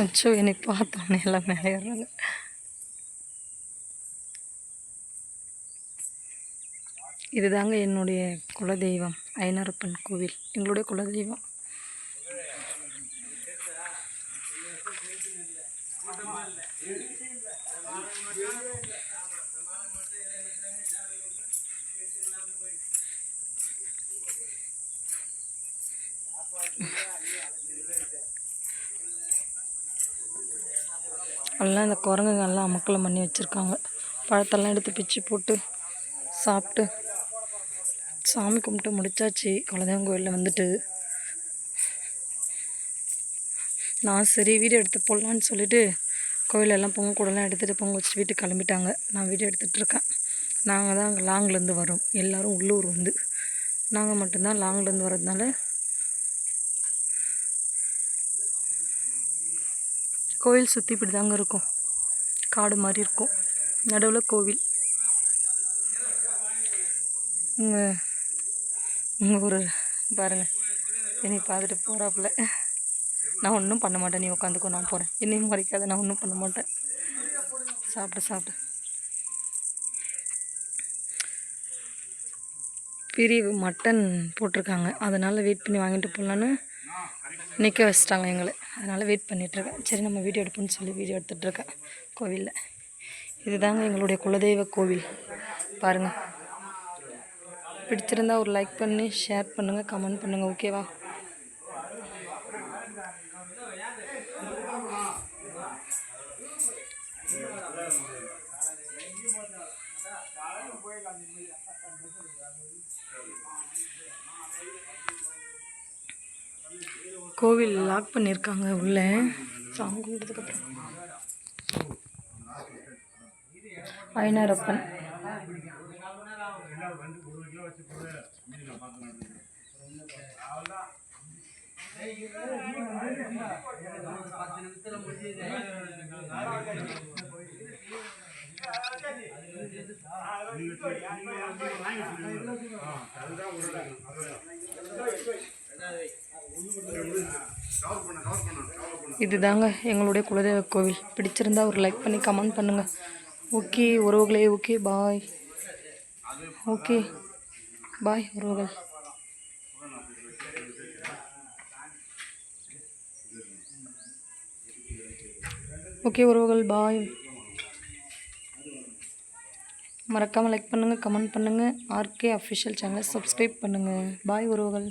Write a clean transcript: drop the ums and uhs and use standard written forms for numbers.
அச்சோ, என்னை பார்த்தோன்னே எல்லாம் மேலே ஏறுறாங்க. இதுதாங்க என்னுடைய குலதெய்வம், ஐனாரப்பன் கோவில், எங்களுடைய குலதெய்வம். எல்லாம் இந்த குரங்குங்கெல்லாம் அமக்கலம் பண்ணி வச்சுருக்காங்க. பழத்தெல்லாம் எடுத்து பிச்சு போட்டு சாப்பிட்டு சாமி கும்பிட்டு முடிச்சாச்சு. குலதெய்வம் கோயிலில் வந்துட்டு நான் சரி வீடியோ எடுத்து போடலான்னு சொல்லிவிட்டு கோயிலெல்லாம் பொங்க கூடலாம் எடுத்துகிட்டு பொங்க வச்சுட்டு வீட்டுக்கு கிளம்பிட்டாங்க. நான் வீடியோ எடுத்துகிட்ருக்கேன். நாங்கள் தான் அங்கே லாங்லேருந்து வரோம், எல்லோரும் உள்ளூர் வந்து நாங்கள் மட்டும்தான் லாங்லேருந்து வர்றதுனால கோயில் சுற்றி இப்படி தாங்க இருக்கும், காடு மாதிரி இருக்கும், நடுவில் கோவில். உங்கள் ஒரு பாருங்கள், என்னை பார்த்துட்டு போகிறாப்புல. நான் ஒன்றும் பண்ண மாட்டேன், நீ உட்காந்துக்கோ, நான் போகிறேன், என்னையும் மறைக்காத, நான் ஒன்றும் பண்ண மாட்டேன். சாப்பிட்டு பிரிவு மட்டன் போட்டிருக்காங்க, அதனால் வெயிட் பண்ணி வாங்கிட்டு போகலான்னு நிற்க வச்சிட்டாங்க எங்களை. அதனால் வெயிட் பண்ணிகிட்ருக்கேன். சரி, நம்ம வீடியோ எடுப்போம்னு சொல்லி வீடியோ எடுத்துகிட்ருக்கேன் கோவிலில். இதுதாங்க எங்களுடைய குலதெய்வ கோவில். பாருங்கள், பிடிச்சிருந்தா ஒரு லைக் பண்ணி ஷேர் பண்ணுங்கள், கமெண்ட் பண்ணுங்கள், ஓகேவா? கோவில் லாக் பண்ணியிருக்காங்க உள்ளே. சாமி கும்பிட்டதுக்கப்புறம் ஐனாரப்பன் இதுதாங்க எங்களுடைய குலதெய்வ கோவில். பிடிச்சிருந்தா ஒரு லைக் பண்ணி கமெண்ட் பண்ணுங்கள். ஓகே உறவுகளே, ஓகே பாய். ஓகே பாய் உறவுகள். ஓகே உறவுகள், பாய். மறக்காமல் லைக் பண்ணுங்கள், கமெண்ட் பண்ணுங்கள், ஆர்கே அஃபிஷியல் சேனலை சப்ஸ்கிரைப் பண்ணுங்கள். பாய் உறவுகள்.